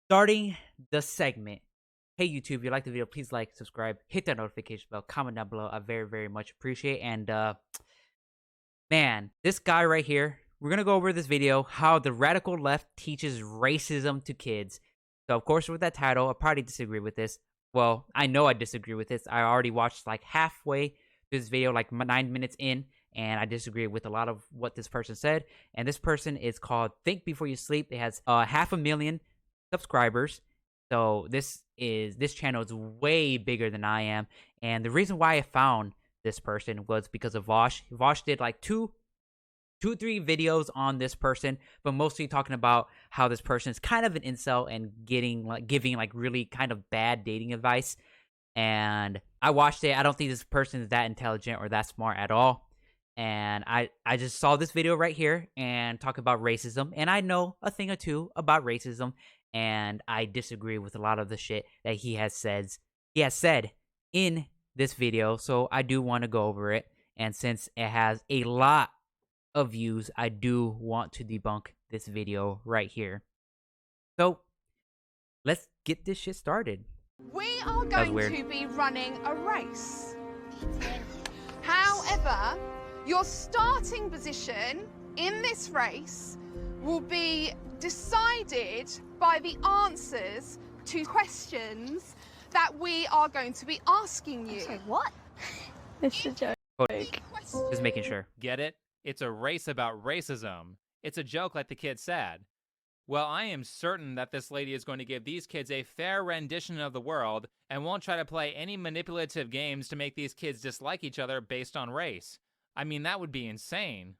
Starting the segment. Hey YouTube, if you like the video, please like, subscribe, hit that notification bell, comment down below. I very, very much appreciate. And man, this guy right here, we're gonna go over this video, how the radical left teaches racism to kids. So of course with that title, I probably disagree with this. Well, I know I disagree with this. I already watched like halfway through this video, like 9 minutes in, and I disagree with a lot of what this person said. And this person is called Think Before You Sleep. It has 500,000 subscribers. So this channel is way bigger than I am. And the reason why I found this person was because of Vosh. Vosh did like two, 3 videos on this person, but mostly talking about how this person is kind of an incel and giving like really kind of bad dating advice. And I watched it. I don't think this person is that intelligent or that smart at all. And I just saw this video right here and talk about racism. And I know a thing or two about racism. And I disagree with a lot of the shit that he has said in this video. So I do want to go over it. And since it has a lot of views, I do want to debunk this video right here. So let's get this shit started. We are going to be running a race. However, your starting position in this race will be decided by the answers to questions that we are going to be asking you. Sorry, what? It's a joke. Just making sure. Get it? It's a race about racism. It's a joke like the kid said. Well, I am certain that this lady is going to give these kids a fair rendition of the world and won't try to play any manipulative games to make these kids dislike each other based on race. I mean, that would be insane.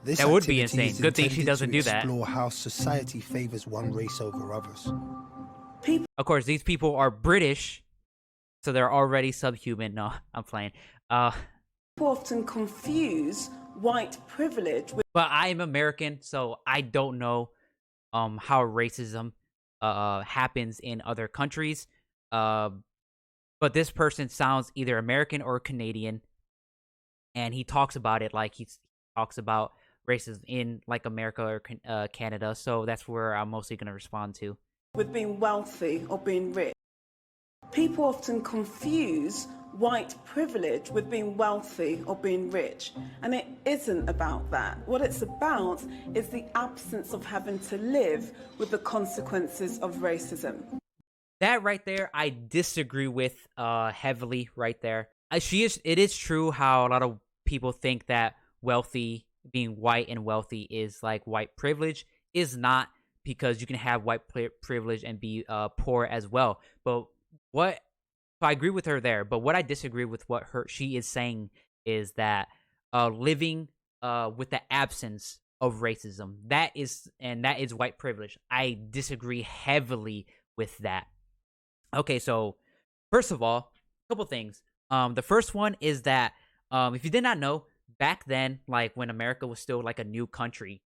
That would be insane. Good thing she doesn't do that. Explore how society favors one race over others. Of course, these people are British, so they're already subhuman. No, I'm playing. People often confuse white privilege with... But I am American, so I don't know how racism happens in other countries. But this person sounds either American or Canadian, and he talks about it like he talks about racism in like America or Canada. So that's where I'm mostly going to respond to. With being wealthy or being rich. People often confuse white privilege with being wealthy or being rich, and it isn't about that. What it's about is the absence of having to live with the consequences of racism. That right there, I disagree with heavily right there. It is true how a lot of people think that being white and wealthy is like white privilege. Is not, because you can have white privilege and be poor as well. But so I agree with her there, but what I disagree with what she is saying is that living with the absence of racism, that is white privilege. I disagree heavily with that. Okay, so first of all, a couple things. The first one is that if you did not know, back then, like when America was still like a new country,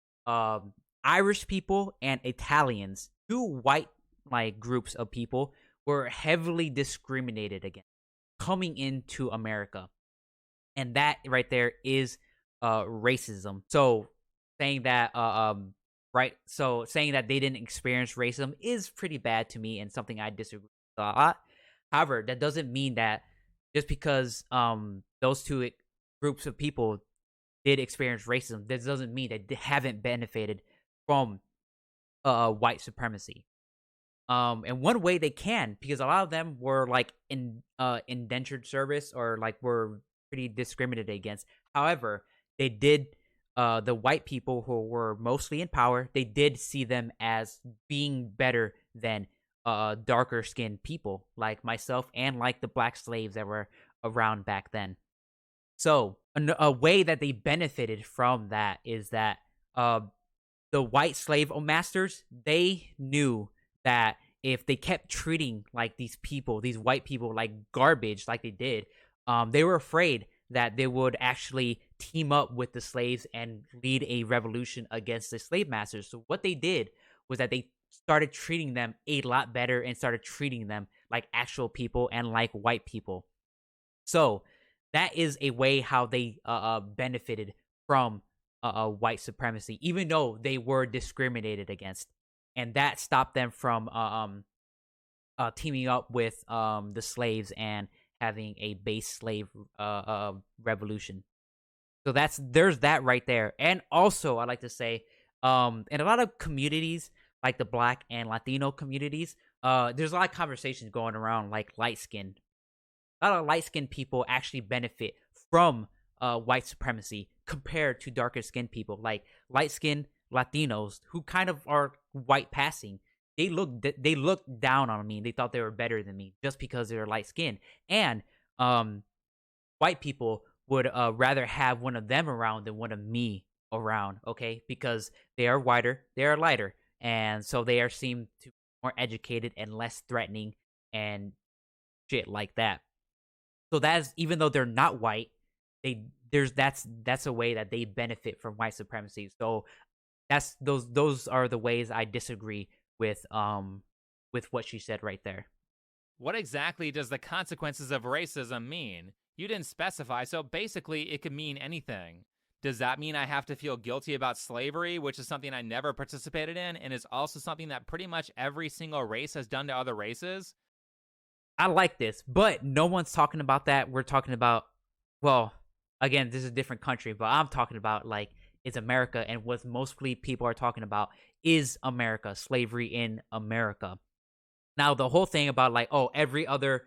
Irish people and Italians, 2 white like groups of people, were heavily discriminated against coming into America. And that right there is racism. So saying that saying that they didn't experience racism is pretty bad to me and something I disagree with a lot. However, that doesn't mean that just because those 2 groups of people did experience racism, that doesn't mean that they haven't benefited from white supremacy. And one way they can, because a lot of them were like indentured service or like were pretty discriminated against. However, they did, the white people who were mostly in power, they did see them as being better than darker skinned people like myself and like the black slaves that were around back then. So a way that they benefited from that is that the white slave masters, they knew that if they kept treating like these white people like garbage like they did, they were afraid that they would actually team up with the slaves and lead a revolution against the slave masters. So what they did was that they started treating them a lot better and started treating them like actual people and like white people. So that is a way how they benefited from white supremacy, even though they were discriminated against. and that stopped them from teaming up with the slaves and having a base slave revolution. So there's that right there. And also, I like to say, in a lot of communities, like the Black and Latino communities, there's a lot of conversations going around, like light skin. A lot of light skinned people actually benefit from white supremacy compared to darker skinned people, like light skinned Latinos who kind of are white passing. They looked down on me. They thought they were better than me just because they're light skinned. And white people would rather have one of them around than one of me around, okay? Because they are whiter, they are lighter, and so they are seem to be more educated and less threatening and shit like that. So that's, even though they're not white, that's a way that they benefit from white supremacy. So that's those are the ways I disagree with what she said right there. What exactly does the consequences of racism mean? You didn't specify, so basically it could mean anything. Does that mean I have to feel guilty about slavery, which is something I never participated in and is also something that pretty much every single race has done to other races? I like this, but no one's talking about that. We're talking about, well, again, this is a different country, but I'm talking about, like, it's America, and what mostly people are talking about is America, slavery in America. Now, the whole thing about, like, oh, every other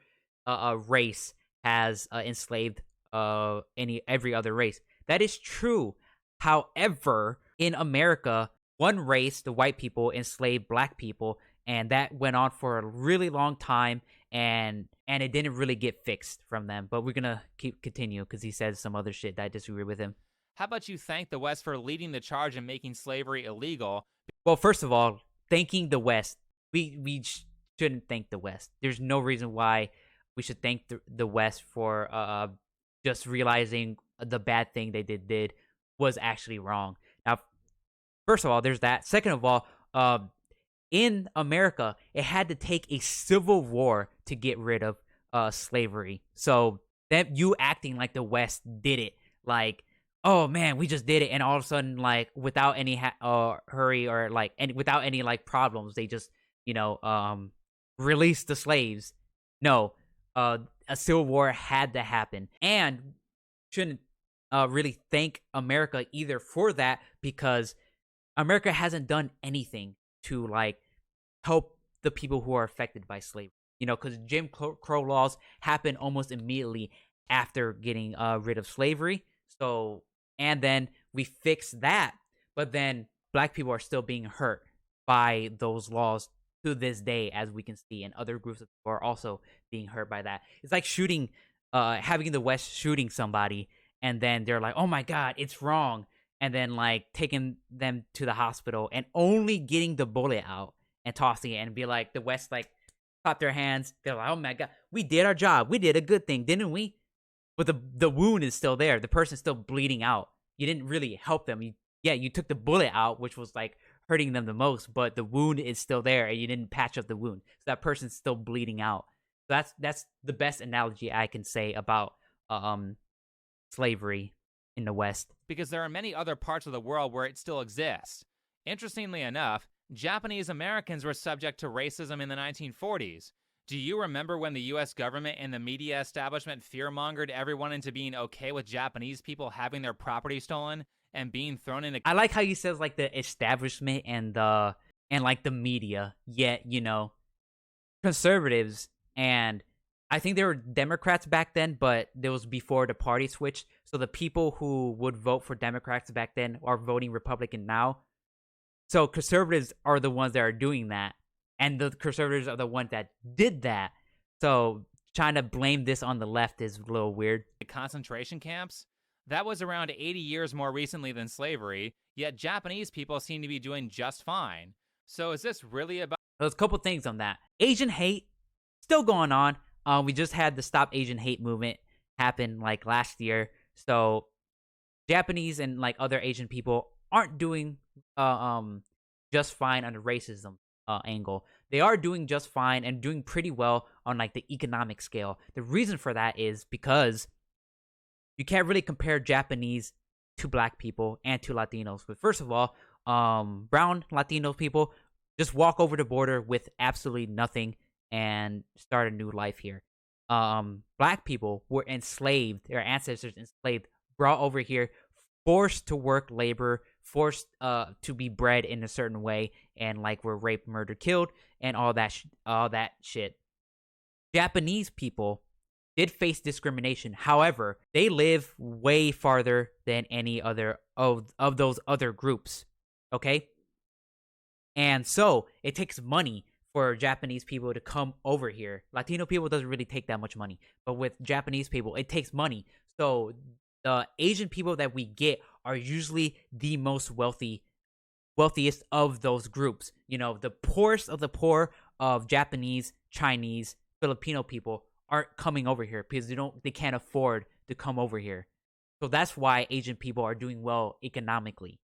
race has enslaved every other race. That is true. However, in America, one race, the white people, enslaved black people, and that went on for a really long time, and it didn't really get fixed from them. But we're gonna continue because he says some other shit that I disagree with him. How about you thank the West for leading the charge in making slavery illegal? Well, first of all, thanking the West, we shouldn't thank the West. There's no reason why we should thank the West for just realizing the bad thing they did was actually wrong. Now, first of all, there's that. Second of all, in America, it had to take a civil war to get rid of slavery. So that you acting like the West did it, like, oh man, we just did it, and all of a sudden, like, without any hurry or like, and without any like problems, they just released the slaves. No, a civil war had to happen, and shouldn't really thank America either for that, because America hasn't done anything to like help the people who are affected by slavery. Because Jim Crow laws happened almost immediately after getting rid of slavery. So, and then we fixed that, but then black people are still being hurt by those laws to this day, as we can see, and other groups of people are also being hurt by that. It's like having the West shooting somebody, and then they're like, oh my God, it's wrong. And then like taking them to the hospital and only getting the bullet out and tossing it, and be like, the West like clap their hands. They're like, oh my God, we did our job. We did a good thing, didn't we? But the wound is still there. The person's still bleeding out. You didn't really help them. You took the bullet out, which was like hurting them the most, but the wound is still there, and you didn't patch up the wound. So that person's still bleeding out. So that's the best analogy I can say about slavery in the West. Because there are many other parts of the world where it still exists. Interestingly enough, Japanese Americans were subject to racism in the 1940s. Do you remember when the U.S. government and the media establishment fearmongered everyone into being okay with Japanese people having their property stolen and being thrown into... I like how he says like the establishment and like the media. Yet, conservatives, and I think there were Democrats back then, but it was before the party switched. So the people who would vote for Democrats back then are voting Republican now. So conservatives are the ones that are doing that. And the conservatives are the ones that did that. So trying to blame this on the left is a little weird. Concentration camps? That was around 80 years more recently than slavery, yet Japanese people seem to be doing just fine. So is this really about... There's a couple things on that. Asian hate, still going on. We just had the Stop Asian Hate movement happen like last year. So Japanese and like other Asian people aren't doing just fine on the racism angle. They are doing just fine and doing pretty well on like the economic scale. The reason for that is because you can't really compare Japanese to black people and to Latinos. But first of all, brown Latino people just walk over the border with absolutely nothing and start a new life here. Black people were enslaved, their ancestors enslaved, brought over here, forced to work labor, forced to be bred in a certain way, and like were raped, murdered, killed, and all that shit. Japanese people did face discrimination. However, they live way farther than any other of those other groups. Okay? And so it takes money for Japanese people to come over here. Latino people doesn't really take that much money, but with Japanese people, it takes money. So the Asian people that we get are usually the most wealthiest of those groups. You know, the poorest of the poor of Japanese, Chinese, Filipino people aren't coming over here because they can't afford to come over here. So that's why Asian people are doing well economically.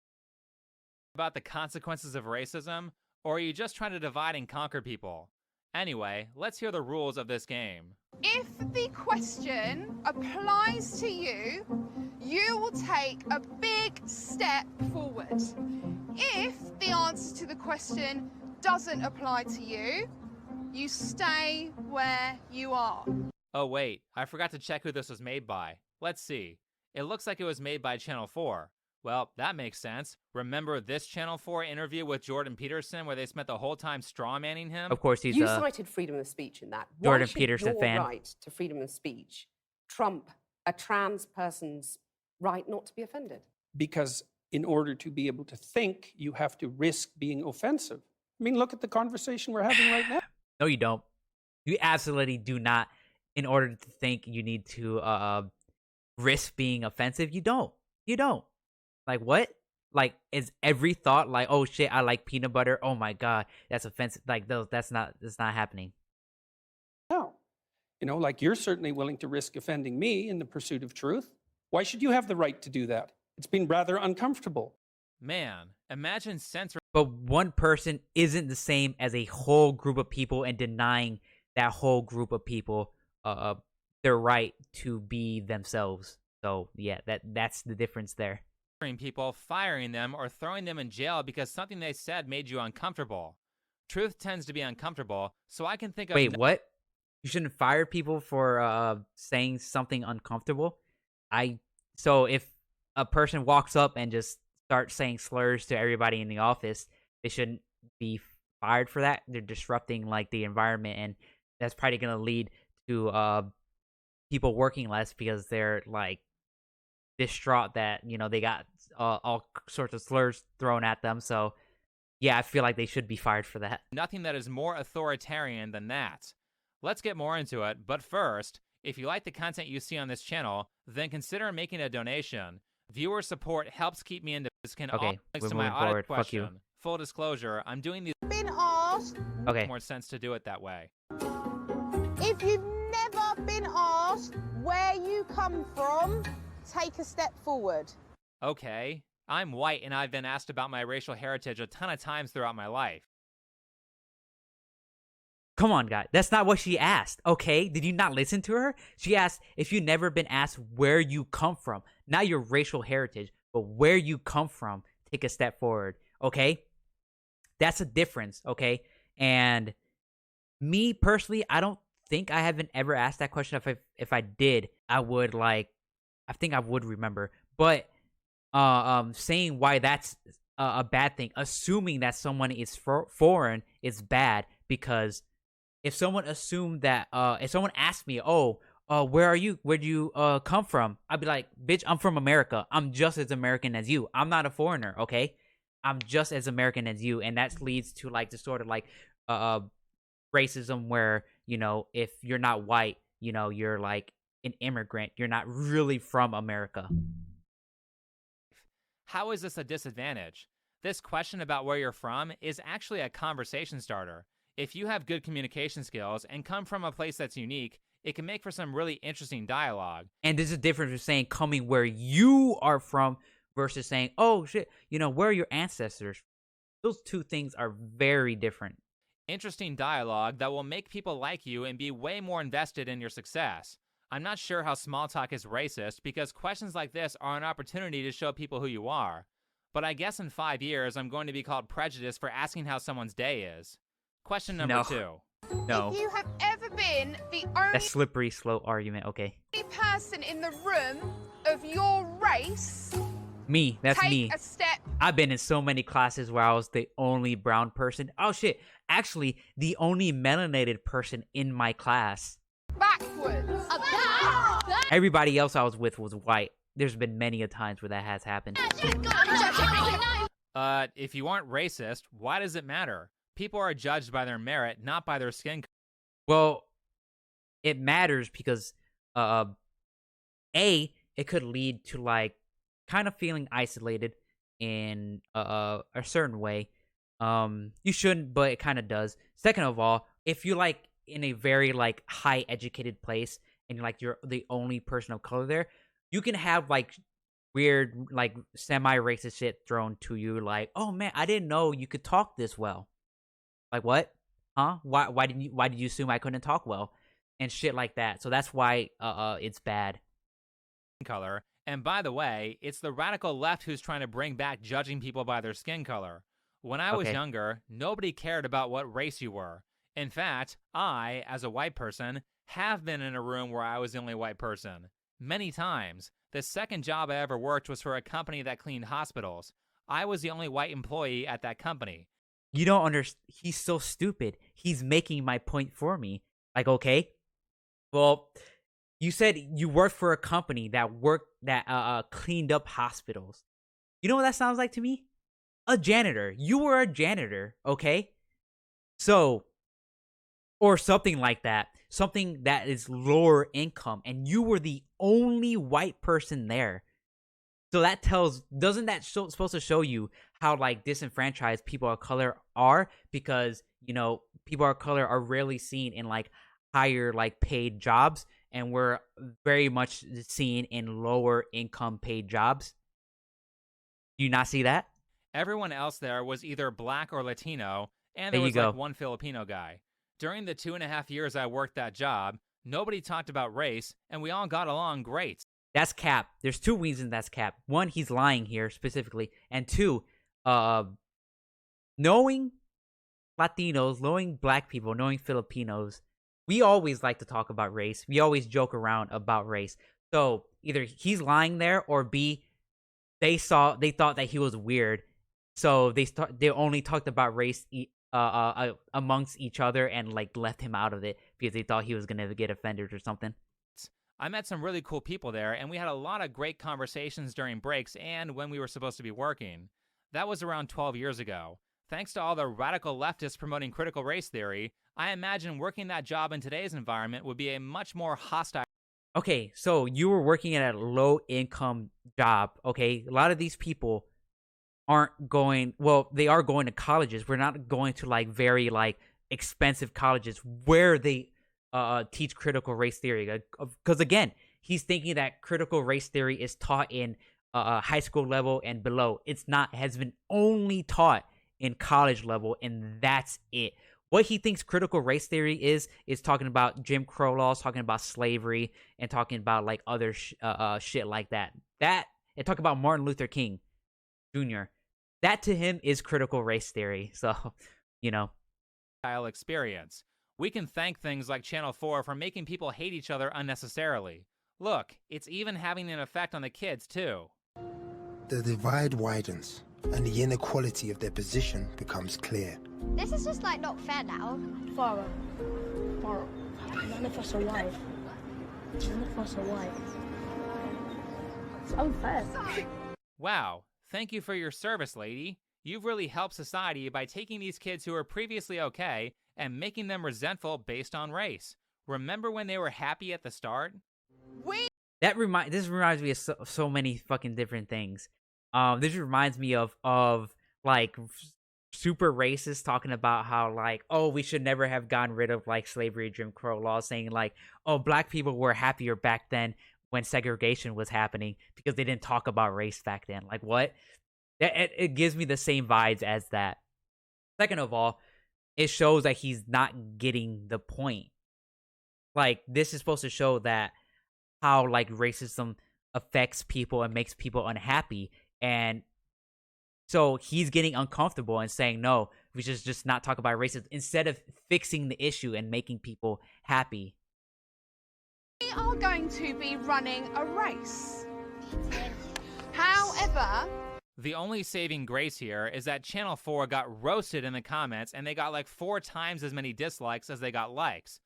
About the consequences of racism, or are you just trying to divide and conquer people? Anyway, let's hear the rules of this game. If the question applies to you, you will take a big step forward. If the answer to the question doesn't apply to you, you stay where you are. Oh wait, I forgot to check who this was made by. Let's see. It looks like it was made by Channel 4. Well, that makes sense. Remember this Channel 4 interview with Jordan Peterson where they spent the whole time strawmanning him? Of course, he's You cited freedom of speech in that. Jordan Why should Peterson your fan. right to freedom of speech trump a trans person's right not to be offended? Because in order to be able to think, you have to risk being offensive. I mean, look at the conversation we're having right now. No, you don't. You absolutely do not. In order to think, you need to risk being offensive. You don't. You don't. Like, what? Like, is every thought like, oh shit, I like peanut butter? Oh my god, that's offensive. Like, that's not happening. No. You know, like you're certainly willing to risk offending me in the pursuit of truth. Why should you have the right to do that? It's been rather uncomfortable. Man, imagine censoring. But one person isn't the same as a whole group of people and denying that whole group of people their right to be themselves. So yeah, that's the difference there. People, firing them, or throwing them in jail because something they said made you uncomfortable. Truth tends to be uncomfortable, so I can think of... Wait, what? You shouldn't fire people for saying something uncomfortable? So if a person walks up and just starts saying slurs to everybody in the office, they shouldn't be fired for that. They're disrupting like the environment, and that's probably going to lead to people working less because they're like distraught that, you know, they got all sorts of slurs thrown at them. So yeah, I feel like they should be fired for that. Nothing that is more authoritarian than that. Let's get more into it, but first, if you like the content you see on this channel, then consider making a donation. Viewer support helps keep me in this. Can Okay, all links we're to my moving audit forward. Fuck you. question. Full disclosure, I'm doing these. Been asked Okay. More sense to do it that way. if you've never been asked where you come from, take a step forward. Okay, I'm white and I've been asked about my racial heritage a ton of times throughout my life. Come on, guy. That's not what she asked, okay? Did you not listen to her? She asked if you've never been asked where you come from. Not your racial heritage, but where you come from. Take a step forward, okay? That's a difference, okay? And me, personally, I don't think I haven't ever asked that question. If I did, I think I would remember. But saying why that's a bad thing, assuming that someone is foreign is bad, because if someone assumed that, if someone asked me, where are you? Where'd you come from? I'd be like, bitch, I'm from America. I'm just as American as you. I'm not a foreigner, okay? I'm just as American as you. And that leads to like the sort of like racism where, you know, if you're not white, you know, you're like an immigrant. You're not really from America. How is this a disadvantage? This question about where you're from is actually a conversation starter. If you have good communication skills and come from a place that's unique, it can make for some really interesting dialogue. And there's a difference between saying coming where you are from versus saying, oh shit, you know, where are your ancestors? Those two things are very different. Interesting dialogue that will make people like you and be way more invested in your success. I'm not sure how small talk is racist because questions like this are an opportunity to show people who you are. But I guess in 5 years, I'm going to be called prejudiced for asking how someone's day is. Question number No. 2. No. If you have ever been the That slippery slope argument. Okay. only person in the room of your race, Me. That's take me. a step I've been in so many classes where I was the only brown person. Oh shit. Actually, the only melanated person in my class. backwards. Everybody else I was with was white. There's been many a times where that has happened. If you aren't racist, why does it matter? People are judged by their merit, not by their skin color. Well, it matters because it could lead to like kind of feeling isolated in a certain way. You shouldn't, but it kind of does. Second of all, if you like in a very like high educated place and you're the only person of color there, you can have like weird like semi-racist shit thrown to you, like, oh man, I didn't know you could talk this well. Like, what? Huh? Why did you assume I couldn't talk well? And shit like that. So that's why it's bad. Color. And by the way, it's the radical left who's trying to bring back judging people by their skin color. When I was Okay. younger, nobody cared about what race you were. In fact, I, as a white person, have been in a room where I was the only white person. Many times. The second job I ever worked was for a company that cleaned hospitals. I was the only white employee at that company. You don't understand. He's so stupid. He's making my point for me. Like, okay, well, you said you worked for a company that cleaned up hospitals. You know what that sounds like to me? A janitor. You were a janitor, okay? So, or something like that. Something that is lower income, and you were the only white person there. So that doesn't that supposed to show you how like disenfranchised people of color are? Because, people of color are rarely seen in like higher like paid jobs, and we're very much seen in lower income paid jobs. Do you not see that? Everyone else there was either black or Latino, and There there you was like go. one Filipino guy. During the 2.5 years I worked that job, nobody talked about race, and we all got along great. That's cap. There's two reasons that's cap. One, he's lying here specifically, and two, knowing Latinos, knowing black people, knowing Filipinos, we always like to talk about race. We always joke around about race. So either he's lying there, or B, they thought that he was weird, so they only talked about race amongst each other and like left him out of it because they thought he was gonna get offended or something. I met some really cool people there, and we had a lot of great conversations during breaks and when we were supposed to be working. That was around 12 years ago. Thanks to all the radical leftists promoting critical race theory, I imagine working that job in today's environment would be a much more hostile. Okay, so you were working at a low-income job, okay? A lot of these people aren't going, well, they are going to colleges. We're not going to, like, very, like, expensive colleges where they teach critical race theory. Because, again, he's thinking that critical race theory is taught in high school level and below. It's not. It has been only taught in college level, and that's it. What he thinks critical race theory is talking about Jim Crow laws, talking about slavery, and talking about like other shit like that. And talk about Martin Luther King Jr. That to him is critical race theory. So, experience. We can thank things like Channel 4 for making people hate each other unnecessarily. Look, it's even having an effect on the kids too. The divide widens, and the inequality of their position becomes clear. This is just like not fair now. Farah, none of us are white. None of us are white. It's unfair. Wow, thank you for your service, lady. You've really helped society by taking these kids who were previously okay and making them resentful based on race. Remember when they were happy at the start? this reminds me of so many fucking different things. This reminds me of like super racist talking about how like, oh, we should never have gotten rid of like slavery, Jim Crow laws, saying like, oh, black people were happier back then when segregation was happening because they didn't talk about race back then. Like, what? It gives me the same vibes as that. Second of all, it shows that he's not getting the point. Like, this is supposed to show that how like racism affects people and makes people unhappy, and So he's getting uncomfortable and saying, no, we should just not talk about racism instead of fixing the issue and making people happy. We are going to be running a race. However, The only saving grace here is that Channel 4 got roasted in the comments and they got like 4 times as many dislikes as they got likes.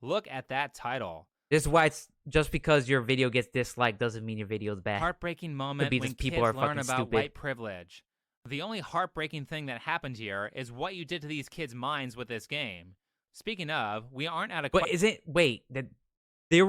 Look at that title. This is why it's just because your video gets disliked doesn't mean your video is bad. Heartbreaking moment be when just people kids are learn fucking about stupid. white privilege. The only heartbreaking thing that happened here is what you did to these kids' minds with this game. Speaking of, we aren't out of But is it that they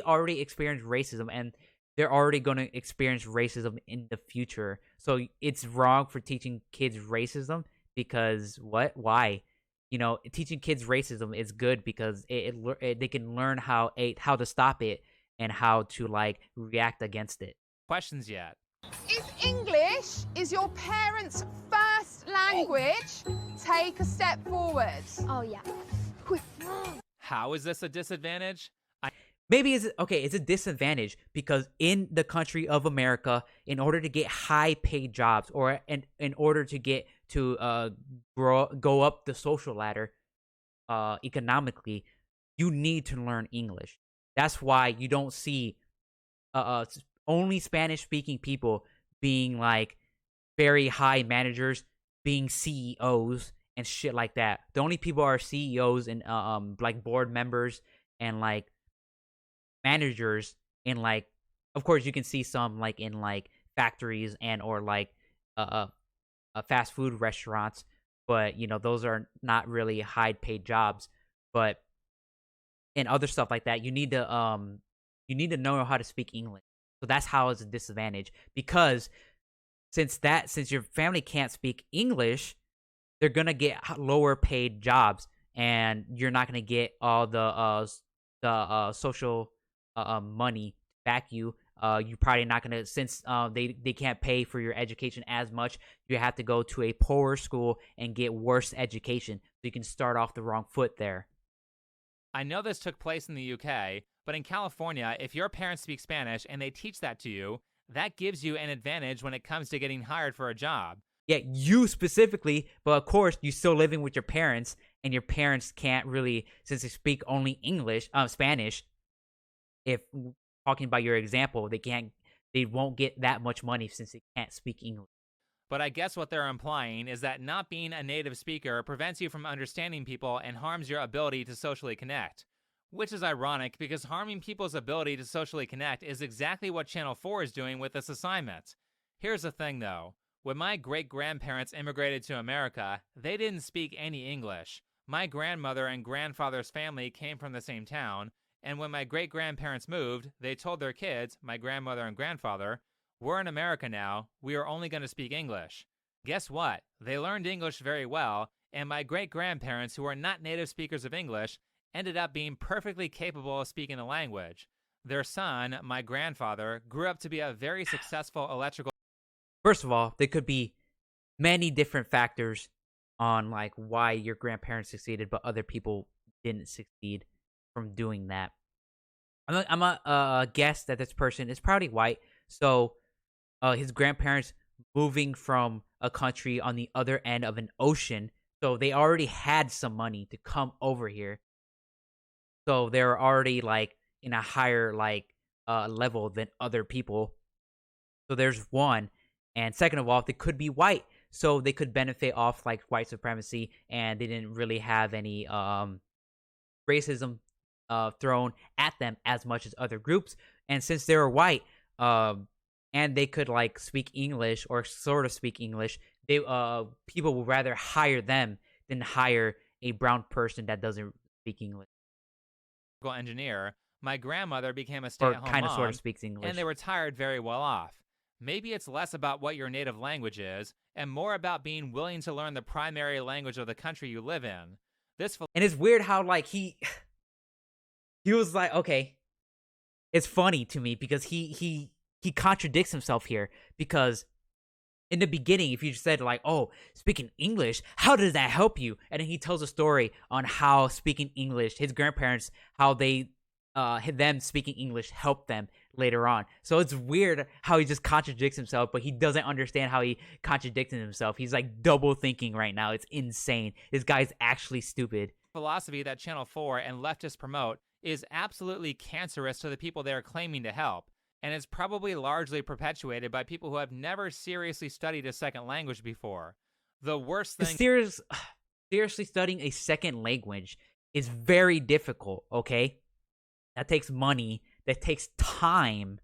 already experienced racism and they're already going to experience racism in the future. So it's wrong for teaching kids racism because what? Why? You know, teaching kids racism is good because they can learn how to stop it and how to like react against it. questions yet. if English is your parents' first language, take a step forward. Oh, yeah. How is this a disadvantage? Maybe it's a disadvantage because in the country of America, in order to get high paid jobs or in order to get to go up the social ladder economically, you need to learn English. That's why you don't see only Spanish speaking people being like very high managers, being CEOs and shit like that. The only people are CEOs and like board members and like managers in like, of course you can see some like in like factories and or like fast food restaurants, but you know those are not really high paid jobs. But in other stuff like that, you need to know how to speak English. So that's how it's a disadvantage, because since your family can't speak English, they're gonna get lower paid jobs, and you're not gonna get all the social money back you. You're probably not gonna, since they can't pay for your education as much. You have to go to a poorer school and get worse education, so you can start off the wrong foot there. I know this took place in the UK, but in California, if your parents speak Spanish and they teach that to you, that gives you an advantage when it comes to getting hired for a job. Yeah, you specifically, but of course, you're still living with your parents, and your parents can't really, since they speak only Spanish. If talking about your example, they won't get that much money since they can't speak English. But I guess what they're implying is that not being a native speaker prevents you from understanding people and harms your ability to socially connect. Which is ironic, because harming people's ability to socially connect is exactly what Channel 4 is doing with this assignment. Here's the thing though. When my great-grandparents immigrated to America, they didn't speak any English. My grandmother and grandfather's family came from the same town, and when my great-grandparents moved, they told their kids, my grandmother and grandfather, "We're in America now, we are only going to speak English." Guess what? They learned English very well, and my great-grandparents, who are not native speakers of English, ended up being perfectly capable of speaking the language. Their son, my grandfather, grew up to be a very successful electrical... First of all, there could be many different factors on like why your grandparents succeeded, but other people didn't succeed from doing that. I'm a guess that this person is probably white, so his grandparents moving from a country on the other end of an ocean, so they already had some money to come over here. So they're already like in a higher like level than other people. So there's one. And second of all, they could be white, so they could benefit off like white supremacy, and they didn't really have any racism thrown at them as much as other groups. And since they were white, and they could like speak English or sort of speak English, they people would rather hire them than hire a brown person that doesn't speak English. engineer, my grandmother became a stay-at-home Or kind of mom, sort of speaks English. and they retired very well off. Maybe it's less about what your native language is, and more about being willing to learn the primary language of the country you live in. And it's weird how like he was like, okay, it's funny to me because he contradicts himself here, because in the beginning, if you said like, oh, speaking English, how does that help you? And then he tells a story on how speaking English, his grandparents, how they them speaking English helped them later on. So it's weird how he just contradicts himself, but he doesn't understand how he contradicted himself. He's like double thinking right now. It's insane. This guy's actually stupid. Philosophy that Channel 4 and leftists promote is absolutely cancerous to the people they are claiming to help, and is probably largely perpetuated by people who have never seriously studied a second language before. The worst thing... Seriously studying a second language is very difficult, okay? That takes money, that takes time,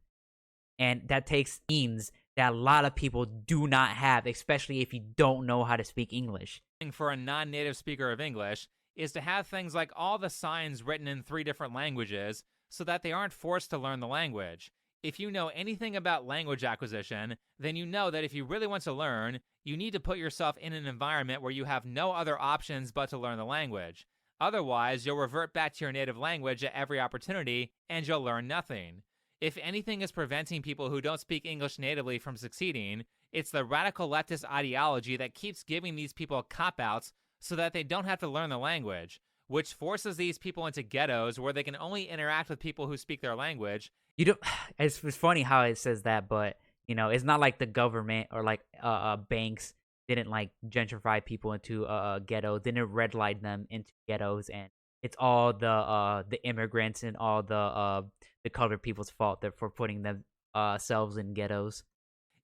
and that takes means that a lot of people do not have, especially if you don't know how to speak English. For a non-native speaker of English is to have things like all the signs written in 3 different languages so that they aren't forced to learn the language. If you know anything about language acquisition, then you know that if you really want to learn, you need to put yourself in an environment where you have no other options but to learn the language. Otherwise, you'll revert back to your native language at every opportunity, and you'll learn nothing. If anything is preventing people who don't speak English natively from succeeding, it's the radical leftist ideology that keeps giving these people cop-outs so that they don't have to learn the language, which forces these people into ghettos where they can only interact with people who speak their language. You don't. It's funny how it says that, but you know, it's not like the government or like banks didn't like gentrify people into ghettos, didn't redline them into ghettos, and it's all the immigrants and all the colored people's fault for putting themselves in ghettos.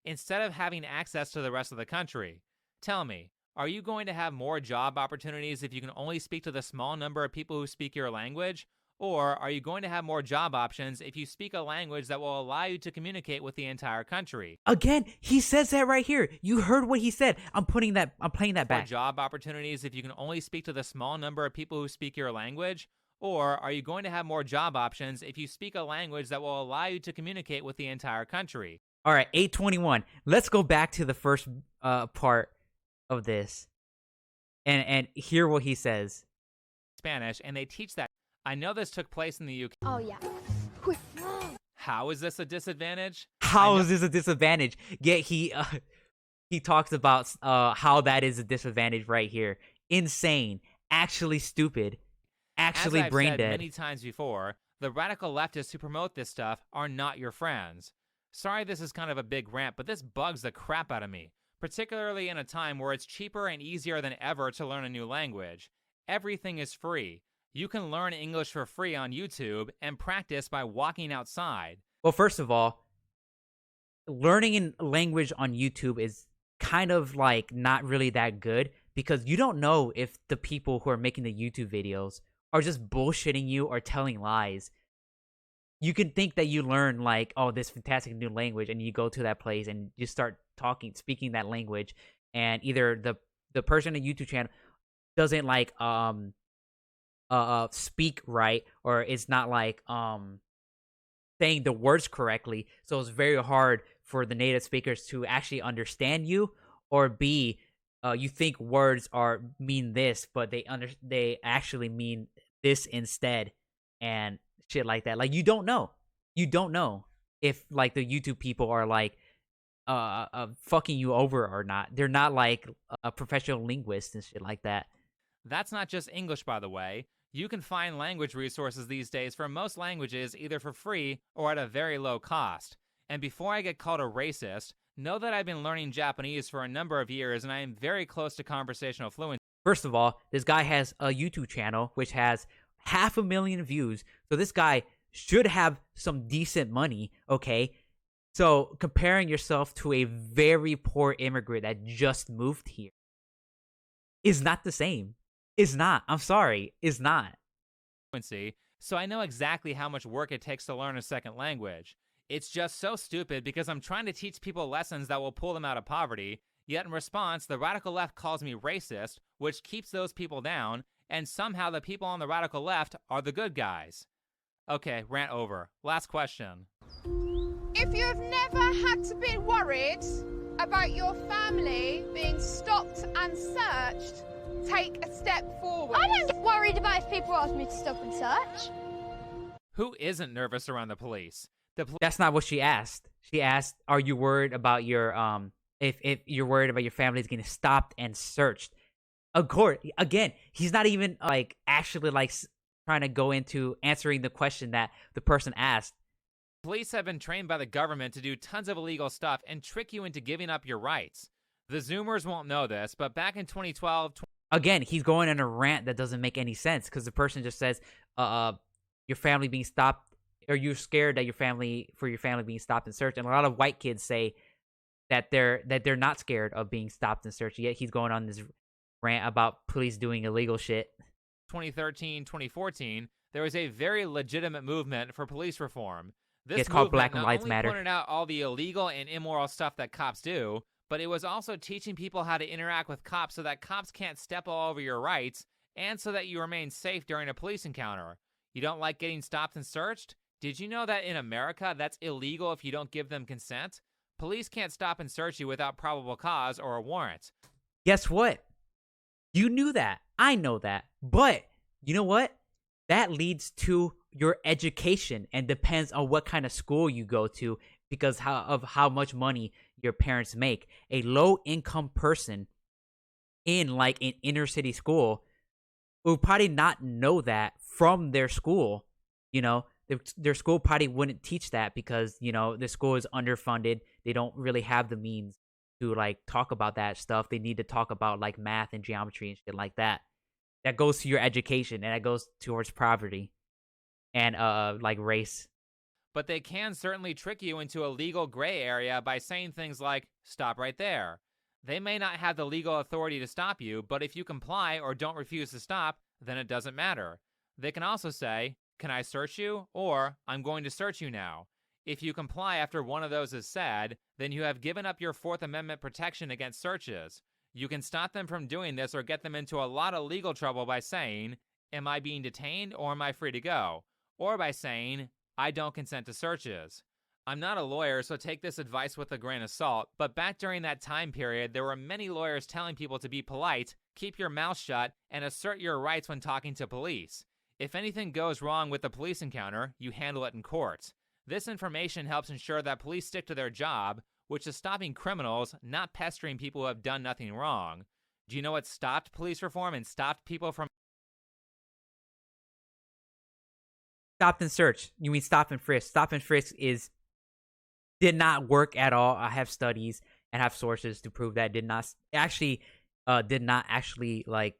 Instead of having access to the rest of the country. Tell me, are you going to have more job opportunities if you can only speak to the small number of people who speak your language? Or are you going to have more job options if you speak a language that will allow you to communicate with the entire country? Again, he says that right here. You heard what he said. I'm playing that back. More job opportunities if you can only speak to the small number of people who speak your language? Or are you going to have more job options if you speak a language that will allow you to communicate with the entire country? All right, 821. Let's go back to the first part of this and hear what he says. Spanish, and they teach that. I know this took place in the UK. Oh, yeah. How is this a disadvantage? How is this a disadvantage? Yet he talks about how that is a disadvantage right here. Insane. Actually stupid. Actually As I've brain said dead. Many times before, the radical leftists who promote this stuff are not your friends. Sorry this is kind of a big rant, but this bugs the crap out of me, particularly in a time where it's cheaper and easier than ever to learn a new language. Everything is free. You can learn English for free on YouTube and practice by walking outside. Well, first of all, learning a language on YouTube is kind of like not really that good because you don't know if the people who are making the YouTube videos are just bullshitting you or telling lies. You can think that you learn like, oh, this fantastic new language, and you go to that place and you start speaking that language, and either the person on the YouTube channel doesn't like speak right, or it's not like saying the words correctly, so it's very hard for the native speakers to actually understand you, or B, you think words mean this, but they actually mean this instead, and shit like that. Like you don't know if like the YouTube people are like fucking you over or not. They're not like a professional linguist and shit like that. That's not just English, by the way. You can find language resources these days for most languages either for free or at a very low cost. And before I get called a racist, know that I've been learning Japanese for a number of years and I am very close to conversational fluency. First of all, this guy has a YouTube channel which has 500,000 views, so this guy should have some decent money, okay? So comparing yourself to a very poor immigrant that just moved here is not the same. It's not. I'm sorry. It's not. So I know exactly how much work it takes to learn a second language. It's just so stupid because I'm trying to teach people lessons that will pull them out of poverty, yet in response, the radical left calls me racist, which keeps those people down, and somehow the people on the radical left are the good guys. Okay, rant over. Last question. If you have never had to be worried about your family being stopped and searched, take a step forward. I don't get worried about if people ask me to stop and search. Who isn't nervous around the police? That's not what she asked. She asked, "Are you worried about your if you're worried about your family's getting stopped and searched?" Of course, again, he's not even like actually like trying to go into answering the question that the person asked. Police have been trained by the government to do tons of illegal stuff and trick you into giving up your rights. The Zoomers won't know this, but back in 2012... Again, he's going on a rant that doesn't make any sense because the person just says, your family being stopped, or you're scared that your family being stopped and searched. And a lot of white kids say that they're not scared of being stopped and searched. Yet he's going on this rant about police doing illegal shit. 2013, 2014, there was a very legitimate movement for police reform. This It's called movement Black Lives not only Matter. pointed out all the illegal and immoral stuff that cops do, but it was also teaching people how to interact with cops so that cops can't step all over your rights and so that you remain safe during a police encounter. You don't like getting stopped and searched? Did you know that in America, that's illegal if you don't give them consent? Police can't stop and search you without probable cause or a warrant. Guess what? You knew that. I know that. But you know what? That leads to your education and depends on what kind of school you go to because of how much money your parents make. A low-income person in like an inner-city school would probably not know that from their school. You know, their school probably wouldn't teach that because, you know, the school is underfunded. They don't really have the means to like talk about that stuff. They need to talk about like math and geometry and shit like that. That goes to your education and that goes towards poverty and like race. But they can certainly trick you into a legal gray area by saying things like, stop right there. They may not have the legal authority to stop you, but if you comply or don't refuse to stop, then it doesn't matter. They can also say, can I search you? Or, I'm going to search you now. If you comply after one of those is said, then you have given up your Fourth Amendment protection against searches. You can stop them from doing this or get them into a lot of legal trouble by saying, am I being detained or am I free to go? Or by saying, I don't consent to searches. I'm not a lawyer, so take this advice with a grain of salt, but back during that time period, there were many lawyers telling people to be polite, keep your mouth shut, and assert your rights when talking to police. If anything goes wrong with a police encounter, you handle it in court. This information helps ensure that police stick to their job, which is stopping criminals, not pestering people who have done nothing wrong. Do you know what stopped police reform and stopped people from... Stop and search. You mean stop and frisk. Stop and frisk did not work at all. I have studies and have sources to prove that did not actually like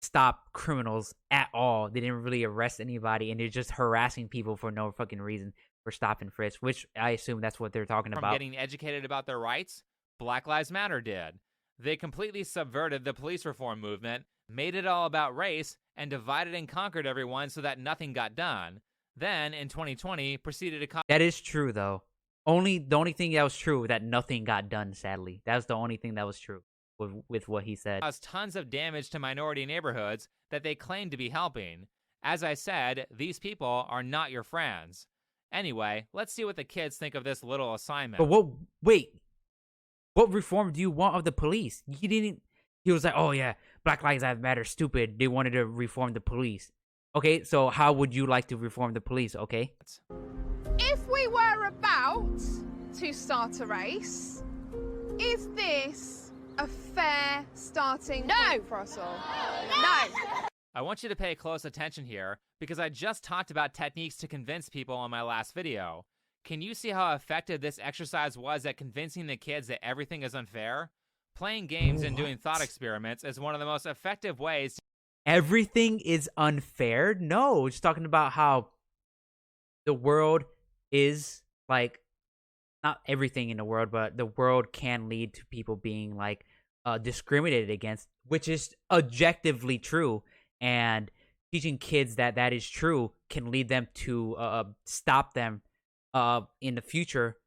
stop criminals at all. They didn't really arrest anybody and they're just harassing people for no fucking reason for stop and frisk, which I assume that's what they're talking about. Getting educated about their rights? Black Lives Matter did. They completely subverted the police reform movement, made it all about race, and divided and conquered everyone so that nothing got done. Then, in 2020, proceeded to... That is true, though. The only thing that was true that nothing got done, sadly. That was the only thing that was true with what he said. Caused tons of damage to minority neighborhoods that they claimed to be helping. As I said, these people are not your friends. Anyway, let's see what the kids think of this little assignment. But what reform do you want of the police? He was like, oh yeah, Black Lives Matter, stupid. They wanted to reform the police. Okay, so how would you like to reform the police, okay? If we were about to start a race, is this a fair starting point for us all? No! I want you to pay close attention here, because I just talked about techniques to convince people on my last video. Can you see how effective this exercise was at convincing the kids that everything is unfair? Playing games and doing thought experiments is one of the most effective ways. Everything is unfair? No, just talking about how the world is, like, not everything in the world, but the world can lead to people being, like, discriminated against, which is objectively true. And teaching kids that that is true can lead them to stop them in the future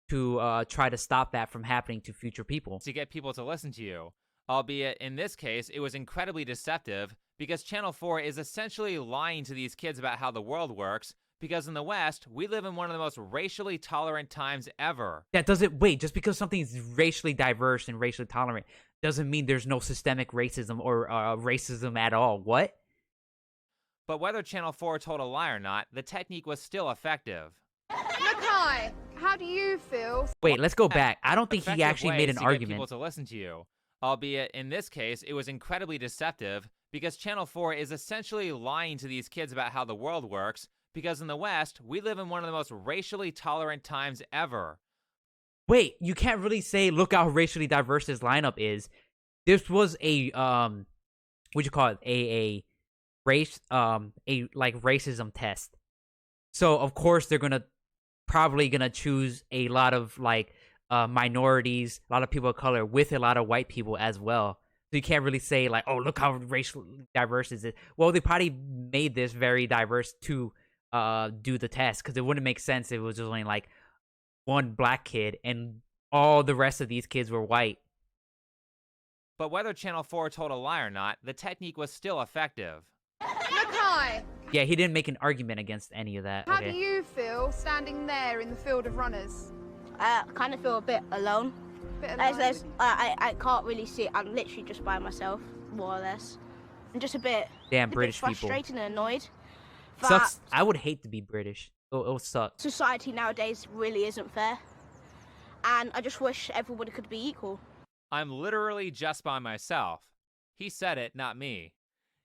to try to stop that from happening to future people. To get people to listen to you. Albeit, in this case, it was incredibly deceptive because Channel 4 is essentially lying to these kids about how the world works because in the West, we live in one of the most racially tolerant times ever. That doesn't, wait, just because something's racially diverse and racially tolerant doesn't mean there's no systemic racism or racism at all. What? But whether Channel 4 told a lie or not, the technique was still effective. Mackay, how do you feel? Wait, let's go back. I don't think he actually made an argument. People to listen to you. Albeit, in this case, it was incredibly deceptive because Channel 4 is essentially lying to these kids about how the world works, because in the West, we live in one of the most racially tolerant times ever. Wait, you can't really say look how racially diverse this lineup is. This was a what you call it? A race a like racism test. So of course they're probably gonna choose a lot of like minorities, a lot of people of color with a lot of white people as well. So you can't really say like, oh, look how racially diverse is it. Well, they probably made this very diverse to do the test, because it wouldn't make sense if it was just only like one black kid and all the rest of these kids were white. But whether Channel 4 told a lie or not, the technique was still effective. Mackay, Yeah, he didn't make an argument against any of that. how do you feel standing there in the field of runners? I kind of feel a bit alone. Bit I can't really see. I'm literally just by myself, more or less. I'm just a bit, Damn British people. frustrated and annoyed. That Sucks. I would hate to be British. It'll suck. society nowadays really isn't fair. And I just wish everybody could be equal. I'm literally just by myself. He said it, not me.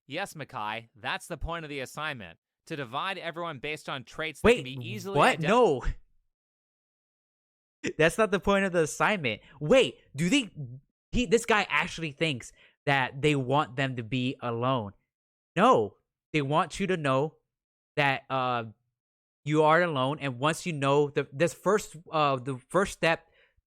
Yes, Mackay, that's the point of the assignment. To divide everyone based on traits that can be easily what? No. That's not the point of the assignment. Wait, this guy actually thinks that they want them to be alone. No, they want you to know that you are alone, and once you know the first step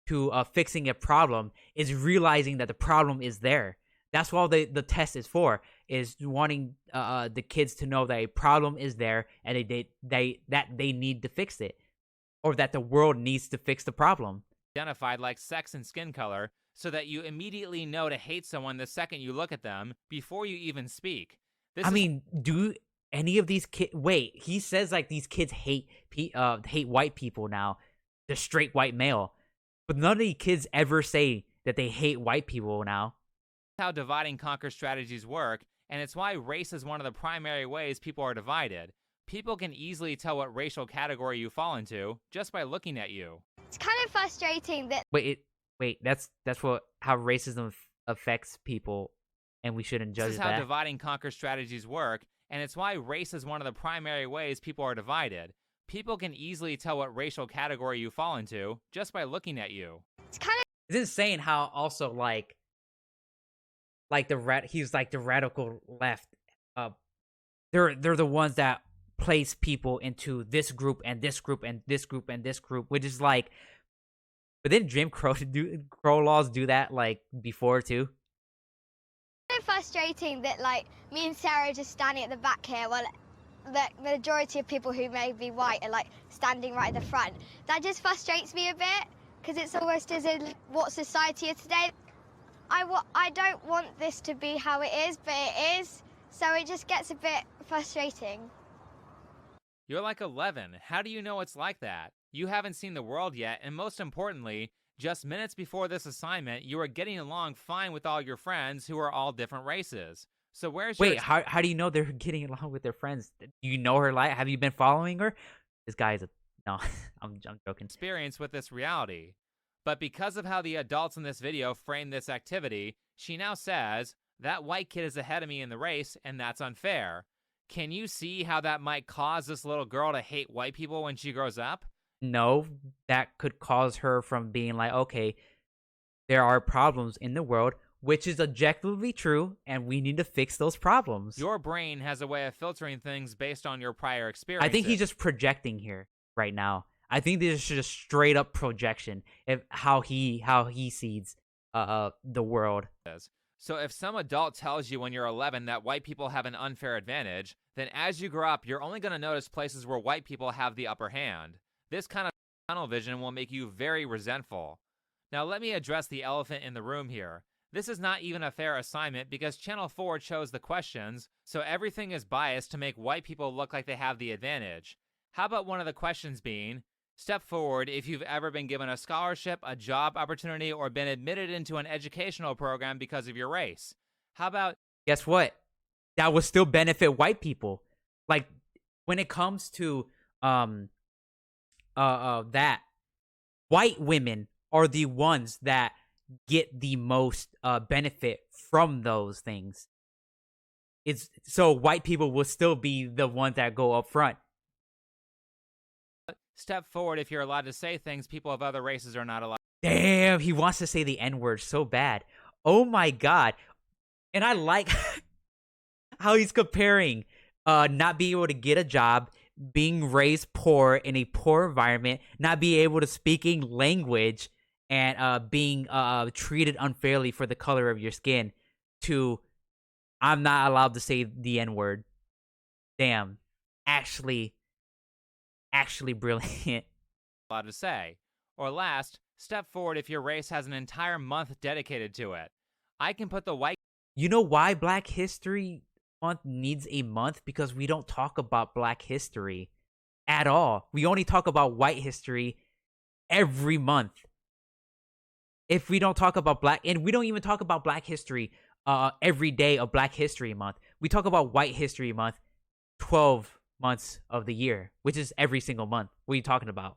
to fixing a problem is realizing that the problem is there. That's what the test is for, is wanting the kids to know that a problem is there and they need to fix it, or that the world needs to fix the problem. Identified like sex and skin color, so that you immediately know to hate someone the second you look at them before you even speak. Do any of these kids? Wait, he says like these kids hate white people now, the straight white male, but none of these kids ever say that they hate white people now. How divide and conquer strategies work, and it's why race is one of the primary ways people are divided. People can easily tell what racial category you fall into just by looking at you. It's kind of frustrating that That's how racism affects people, and we shouldn't judge that. This is how divide and conquer strategies work, and it's why race is one of the primary ways people are divided. People can easily tell what racial category you fall into just by looking at you. It's insane how also like he's like the radical left. They're the ones that place people into this group and this group and this group and this group, which is like, but didn't Jim Crow laws do that like before too? It's kind of frustrating that like me and Sarah are just standing at the back here while the majority of people who may be white are like standing right at the front. That just frustrates me a bit, because it's almost as in what society is today. I don't want this to be how it is, but it is, so it just gets a bit frustrating. You're like 11. How do you know it's like that? You haven't seen the world yet, and most importantly, just minutes before this assignment, you were getting along fine with all your friends who are all different races. So Wait, how do you know they're getting along with their friends? Do you know her life? Have you been following her? This guy is no, I'm joking. Experience with this reality. But because of how the adults in this video frame this activity, she now says, that white kid is ahead of me in the race, and that's unfair. Can you see how that might cause this little girl to hate white people when she grows up? No, that could cause her from being like, okay, there are problems in the world, which is objectively true, and we need to fix those problems. Your brain has a way of filtering things based on your prior experiences. I think he's just projecting here right now. I think this is just straight up projection of how he sees the world. So if some adult tells you when you're 11 that white people have an unfair advantage, then as you grow up, you're only going to notice places where white people have the upper hand. This kind of tunnel vision will make you very resentful. Now let me address the elephant in the room here. This is not even a fair assignment because Channel 4 chose the questions, so everything is biased to make white people look like they have the advantage. How about one of the questions being, step forward if you've ever been given a scholarship, a job opportunity, or been admitted into an educational program because of your race? How about... Guess what? That would still benefit white people. Like, when it comes to that, white women are the ones that get the most benefit from those things. it's so white people will still be the ones that go up front. Step forward if you're allowed to say things people of other races are not allowed. Damn, he wants to say the N-word so bad. Oh my god. And I like how he's comparing not being able to get a job, being raised poor in a poor environment, not being able to speaking language, and being treated unfairly for the color of your skin, to I'm not allowed to say the N-word. Damn. Actually brilliant. Allowed to say. Or last, step forward if your race has an entire month dedicated to it. I can put the white... You know why Black History Month needs a month? Because we don't talk about Black history at all. We only talk about white history every month. If we don't talk about Black... And we don't even talk about Black history every day of Black History Month. We talk about White History Month 12 months of the year, which is every single month. What are you talking about?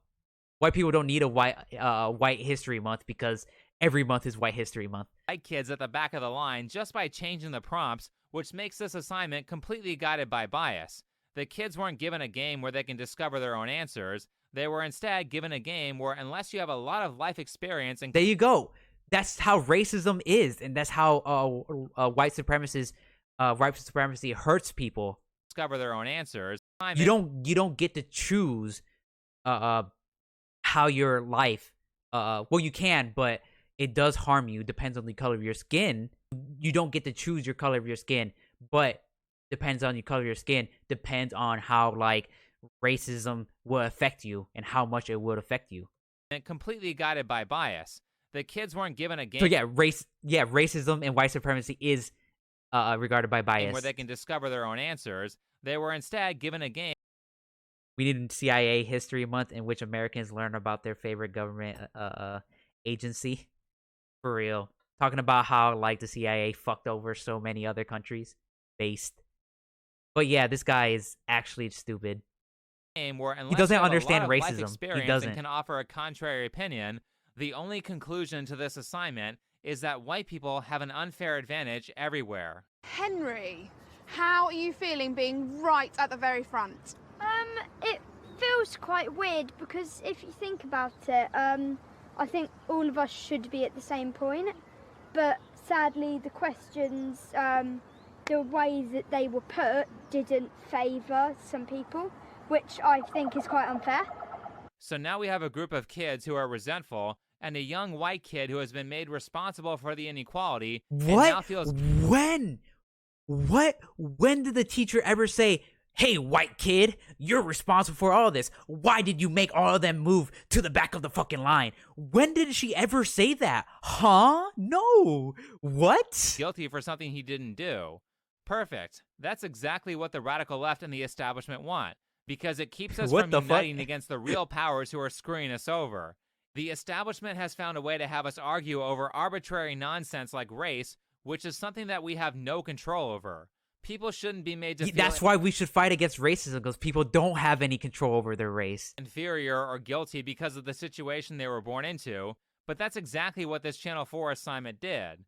White people don't need a white history month because every month is White History Month. White kids at the back of the line just by changing the prompts, which makes this assignment completely guided by bias. The kids weren't given a game where they can discover their own answers. They were instead given a game where, unless you have a lot of life experience and... There you go. That's how racism is, and that's how white supremacy hurts people. Discover their own answers. You don't get to choose how your life well, you can, but it does harm you. Depends on the color of your skin. You don't get to choose your color of your skin, but depends on your color of your skin, depends on how like racism will affect you and how much it would affect you. And completely guided by bias. The kids weren't given a game. So racism and white supremacy is regarded by bias. Where they can discover their own answers. They were instead given a game. We need a CIA History Month in which Americans learn about their favorite government agency. For real. Talking about how like the CIA fucked over so many other countries. Based. But yeah, this guy is actually stupid. Where he doesn't understand racism. He doesn't. And can offer a contrary opinion. The only conclusion to this assignment is that white people have an unfair advantage everywhere. Henry, how are you feeling being right at the very front? It feels quite weird because if you think about it, I think all of us should be at the same point, but sadly the questions, the ways that they were put didn't favour some people, which I think is quite unfair. So now we have a group of kids who are resentful and a young white kid who has been made responsible for the inequality. What? And now feels... When? What? When did the teacher ever say, hey, white kid, you're responsible for all this. Why did you make all of them move to the back of the fucking line? When did she ever say that? Huh? No. What? Guilty for something he didn't do. Perfect. That's exactly what the radical left and the establishment want, because it keeps us from uniting against the real powers who are screwing us over. The establishment has found a way to have us argue over arbitrary nonsense like race, which is something that we have no control over. People shouldn't be made to feel... That's why we should fight against racism, because people don't have any control over their race. ...inferior or guilty because of the situation they were born into, but that's exactly what this Channel 4 assignment did.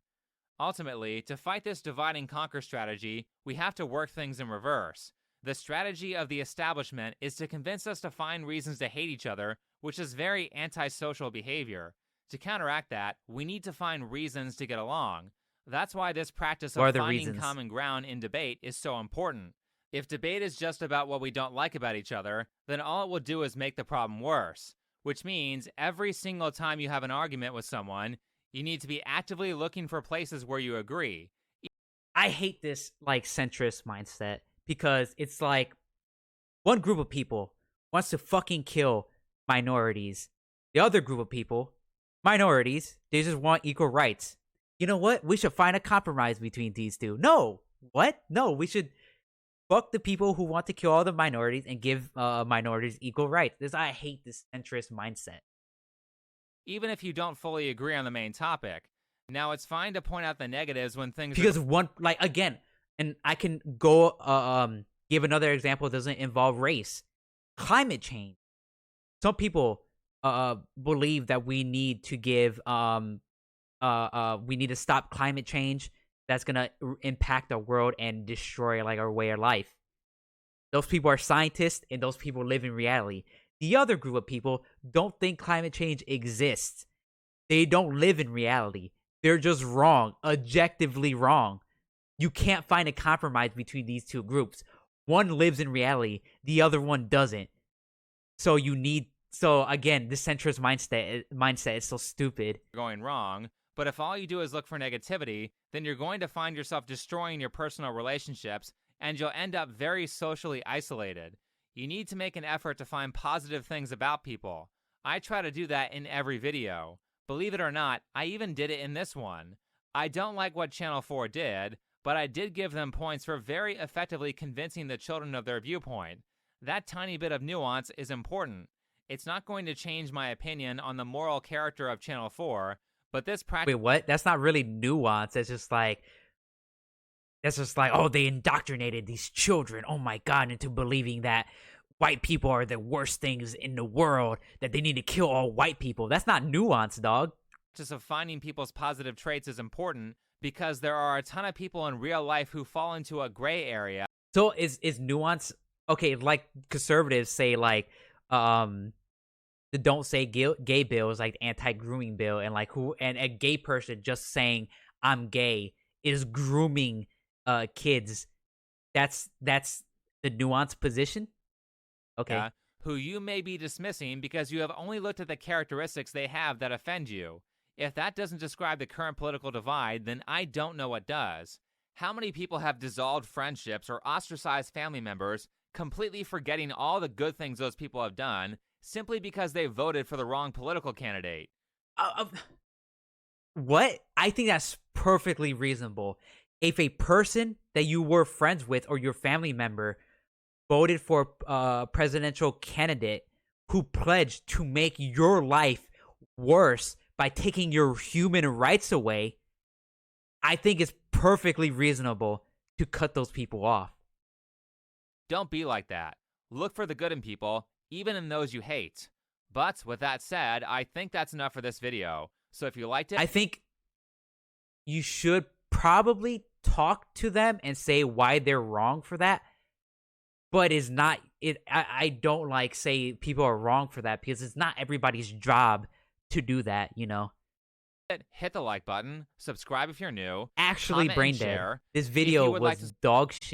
Ultimately, to fight this divide and conquer strategy, we have to work things in reverse. The strategy of the establishment is to convince us to find reasons to hate each other, which is very antisocial behavior. To counteract that, we need to find reasons to get along. That's why this practice of finding common ground in debate is so important. If debate is just about what we don't like about each other, then all it will do is make the problem worse. Which means every single time you have an argument with someone, you need to be actively looking for places where you agree. I hate this, like, centrist mindset, because it's like one group of people wants to fucking kill minorities. The other group of people, minorities, they just want equal rights. You know what? We should find a compromise between these two. No. What? No, we should fuck the people who want to kill all the minorities and give minorities equal rights. I hate this centrist mindset. Even if you don't fully agree on the main topic. Now, it's fine to point out the negatives when things... Because one, like, again, and I can go give another example that doesn't involve race. Climate change. Some people believe that we need to give... we need to stop climate change that's gonna impact the world and destroy like our way of life. Those people are scientists, and those people live in reality. The other group of people don't think climate change exists. They don't live in reality. They're just wrong, objectively wrong. You can't find a compromise between these two groups. One lives in reality, the other one doesn't. So again, this centrist mindset is so stupid. Going wrong. But if all you do is look for negativity, then you're going to find yourself destroying your personal relationships, and you'll end up very socially isolated. You need to make an effort to find positive things about people. I try to do that in every video. Believe it or not, I even did it in this one. I don't like what Channel 4 did, but I did give them points for very effectively convincing the children of their viewpoint. That tiny bit of nuance is important. It's not going to change my opinion on the moral character of Channel 4, but this practice— Wait, what? That's not really nuance. It's just like, oh, they indoctrinated these children, oh my god, into believing that white people are the worst things in the world, that they need to kill all white people. That's not nuance, dog. Just of finding people's positive traits is important because there are a ton of people in real life who fall into a gray area. So is nuance okay? Like conservatives say, like the Don't Say Gay bill is like the anti-grooming bill, and like and a gay person just saying I'm gay is grooming kids. That's the nuanced position. Okay. Who you may be dismissing because you have only looked at the characteristics they have that offend you. If that doesn't describe the current political divide, then I don't know what does. How many people have dissolved friendships or ostracized family members, completely forgetting all the good things those people have done, simply because they voted for the wrong political candidate? What? I think that's perfectly reasonable. If a person that you were friends with or your family member voted for a presidential candidate who pledged to make your life worse by taking your human rights away, I think it's perfectly reasonable to cut those people off. Don't be like that. Look for the good in people, even in those you hate. But with that said, I think that's enough for this video. So if you liked it— I think you should probably talk to them and say why they're wrong for that. But it's not it. I don't like say people are wrong for that because it's not everybody's job to do that, you know. hit the like button, subscribe if you're new, Actually, comment and brain dead. share. This If video you would was like to— dog shit.